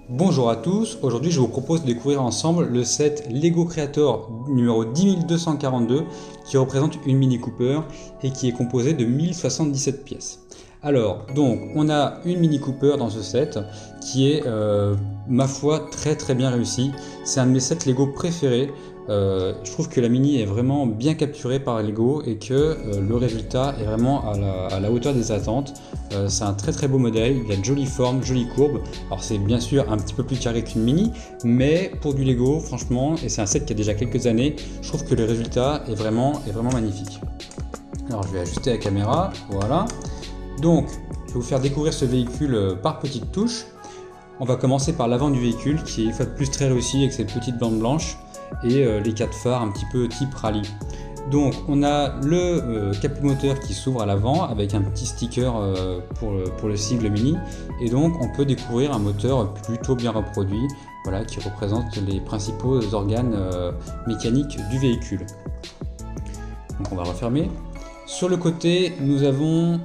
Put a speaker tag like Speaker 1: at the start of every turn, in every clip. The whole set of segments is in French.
Speaker 1: Bonjour à tous, aujourd'hui je vous propose de découvrir ensemble le set Lego Creator numéro 10242 qui représente une Mini Cooper et qui est composé de 1077 pièces. Alors, donc, on a une Mini Cooper dans ce set qui est, ma foi, très bien réussi. C'est un de mes sets Lego préférés. Je trouve que la Mini est vraiment bien capturée par Lego et que le résultat est vraiment à la hauteur des attentes. C'est un très beau modèle, il a de jolies formes, jolies courbes. Alors c'est bien sûr un petit peu plus carré qu'une Mini, mais pour du Lego, franchement, et c'est un set qui a déjà quelques années, je trouve que le résultat est vraiment magnifique. Alors je vais ajuster la caméra, voilà. Donc, je vais vous faire découvrir ce véhicule par petites touches. On va commencer par l'avant du véhicule qui est une fois de plus très réussi avec ses petites bandes blanches et les 4 phares un petit peu type rallye. Donc on a le capot moteur qui s'ouvre à l'avant avec un petit sticker pour le sigle Mini, et donc on peut découvrir un moteur plutôt bien reproduit, voilà, qui représente les principaux organes mécaniques du véhicule. Donc on va refermer. Sur le côté, nous avons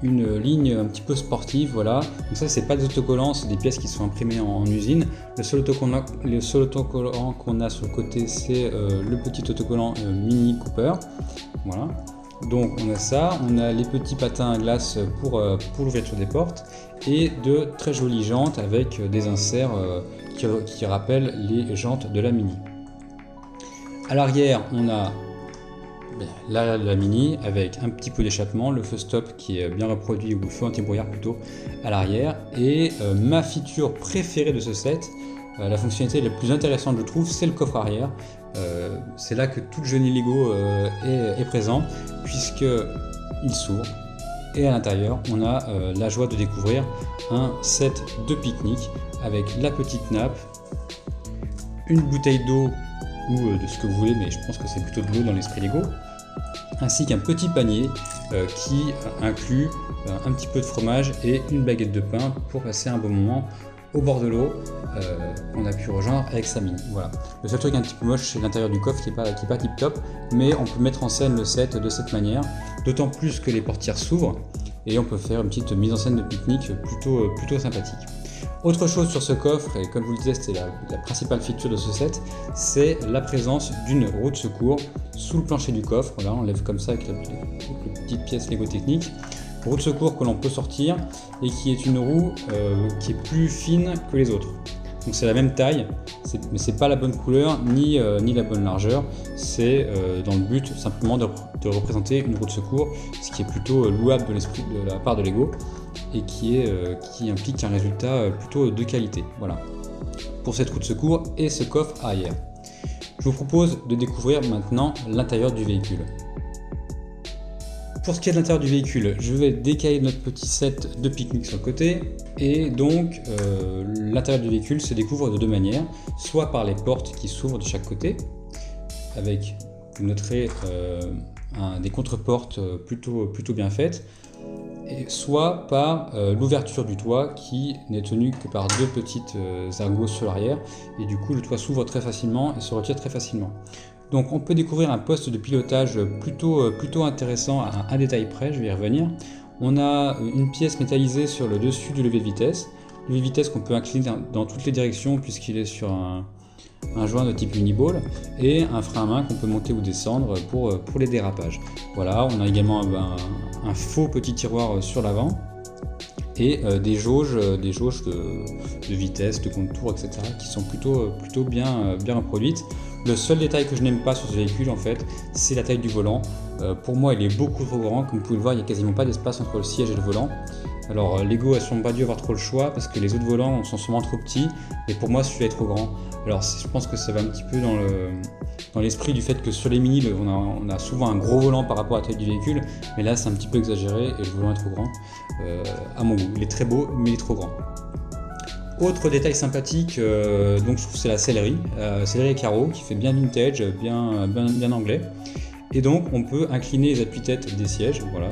Speaker 1: une ligne un petit peu sportive, voilà. Donc ça, c'est pas des autocollants, c'est des pièces qui sont imprimées en usine. Le seul autocollant qu'on a sur le côté, c'est le petit autocollant Mini Cooper, voilà. Donc on a ça, on a les petits patins à glace pour l'ouverture des portes et de très jolies jantes avec des inserts qui rappellent les jantes de la Mini. À l'arrière, on a la Mini avec un petit peu d'échappement, le feu stop qui est bien reproduit, ou le feu anti-brouillard plutôt, à l'arrière, et ma feature préférée de ce set, la fonctionnalité la plus intéressante je trouve, c'est le coffre arrière. C'est là que tout le génie Lego est présent, puisque il s'ouvre et à l'intérieur on a la joie de découvrir un set de pique-nique avec la petite nappe, une bouteille d'eau ou de ce que vous voulez, mais je pense que c'est plutôt de l'eau dans l'esprit Lego, ainsi qu'un petit panier qui inclut un petit peu de fromage et une baguette de pain pour passer un bon moment au bord de l'eau qu'on a pu rejoindre avec sa Mini. Voilà. Le seul truc un petit peu moche, c'est l'intérieur du coffre qui est pas tip top, mais on peut mettre en scène le set de cette manière, d'autant plus que les portières s'ouvrent et on peut faire une petite mise en scène de pique-nique plutôt sympathique. Autre chose sur ce coffre, et comme je vous le disais, c'était la principale feature de ce set, c'est la présence d'une roue de secours sous le plancher du coffre. Voilà, on lève comme ça avec les petites pièces Lego Technique. Roue de secours que l'on peut sortir et qui est une roue qui est plus fine que les autres. Donc c'est la même taille, mais c'est pas la bonne couleur ni la bonne largeur. C'est dans le but simplement de représenter une roue de secours, ce qui est plutôt louable de la part de Lego et qui implique un résultat plutôt de qualité. Voilà, pour cette roue de secours et ce coffre arrière. Je vous propose de découvrir maintenant l'intérieur du véhicule. Pour ce qui est de l'intérieur du véhicule, je vais décaler notre petit set de pique-nique sur le côté, et donc l'intérieur du véhicule se découvre de deux manières, soit par les portes qui s'ouvrent de chaque côté, avec, vous noterez, des contre-portes plutôt bien faites, et soit par l'ouverture du toit qui n'est tenue que par deux petites ergots sur l'arrière, et du coup le toit s'ouvre très facilement et se retire très facilement. Donc on peut découvrir un poste de pilotage plutôt intéressant à un détail près, je vais y revenir. On a une pièce métallisée sur le dessus du levier de vitesse. Le levier de vitesse qu'on peut incliner dans toutes les directions puisqu'il est sur un joint de type uniball, et un frein à main qu'on peut monter ou descendre pour les dérapages. Voilà, on a également un faux petit tiroir sur l'avant et des jauges de vitesse, de contour, etc. qui sont plutôt bien reproduites. Le seul détail que je n'aime pas sur ce véhicule, en fait, c'est la taille du volant. Pour moi, il est beaucoup trop grand. Comme vous pouvez le voir, il n'y a quasiment pas d'espace entre le siège et le volant. Alors Lego a sûrement pas dû avoir trop le choix parce que les autres volants sont sûrement trop petits, et pour moi celui-là est trop grand. Alors je pense que ça va un petit peu dans l'esprit du fait que sur les Mini on a souvent un gros volant par rapport à la taille du véhicule, mais là c'est un petit peu exagéré et le volant est trop grand à mon goût. Il est très beau mais il est trop grand. Autre détail sympathique, donc je trouve, c'est la sellerie à carreaux qui fait bien vintage, bien anglais, et donc on peut incliner les appuis-têtes des sièges, voilà,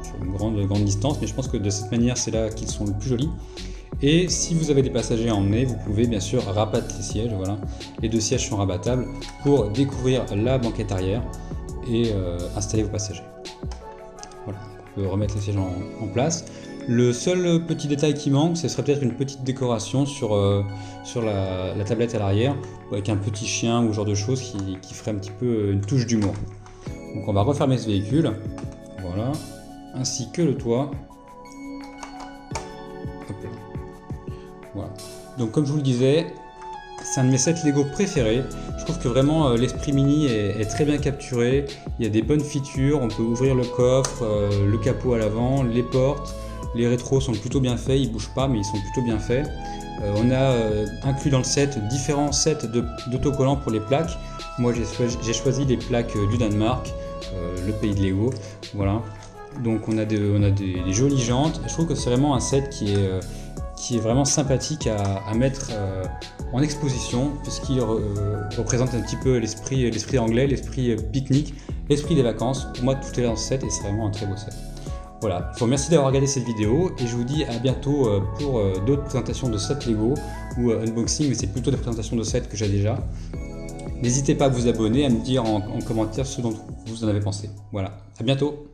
Speaker 1: sur une grande distance, mais je pense que de cette manière c'est là qu'ils sont le plus jolis. Et si vous avez des passagers à emmener, vous pouvez bien sûr rabattre les sièges, voilà, les deux sièges sont rabattables pour découvrir la banquette arrière et installer vos passagers. Voilà, on peut remettre les sièges en place. Le seul petit détail qui manque, ce serait peut-être une petite décoration sur la tablette à l'arrière, avec un petit chien ou ce genre de choses qui ferait un petit peu une touche d'humour. Donc on va refermer ce véhicule, voilà, ainsi que le toit. Hop là. Voilà. Donc comme je vous le disais, c'est un de mes sets Lego préférés. Je trouve que vraiment l'esprit mini est très bien capturé. Il y a des bonnes features, on peut ouvrir le coffre, le capot à l'avant, les portes. Les rétros sont plutôt bien faits, ils ne bougent pas mais ils sont plutôt bien faits. On a inclus dans le set différents sets d'autocollants pour les plaques. Moi j'ai choisi les plaques du Danemark, le pays de Lego. Voilà. Donc on a des jolies jantes. Je trouve que c'est vraiment un set qui est vraiment sympathique à mettre en exposition, puisqu'il représente un petit peu l'esprit anglais, l'esprit pique-nique, l'esprit des vacances. Pour moi tout est dans ce set et c'est vraiment un très beau set. Voilà, je vous remercie d'avoir regardé cette vidéo et je vous dis à bientôt pour d'autres présentations de sets Lego ou unboxing, mais c'est plutôt des présentations de sets que j'ai déjà. N'hésitez pas à vous abonner, à me dire en commentaire ce dont vous en avez pensé. Voilà, à bientôt.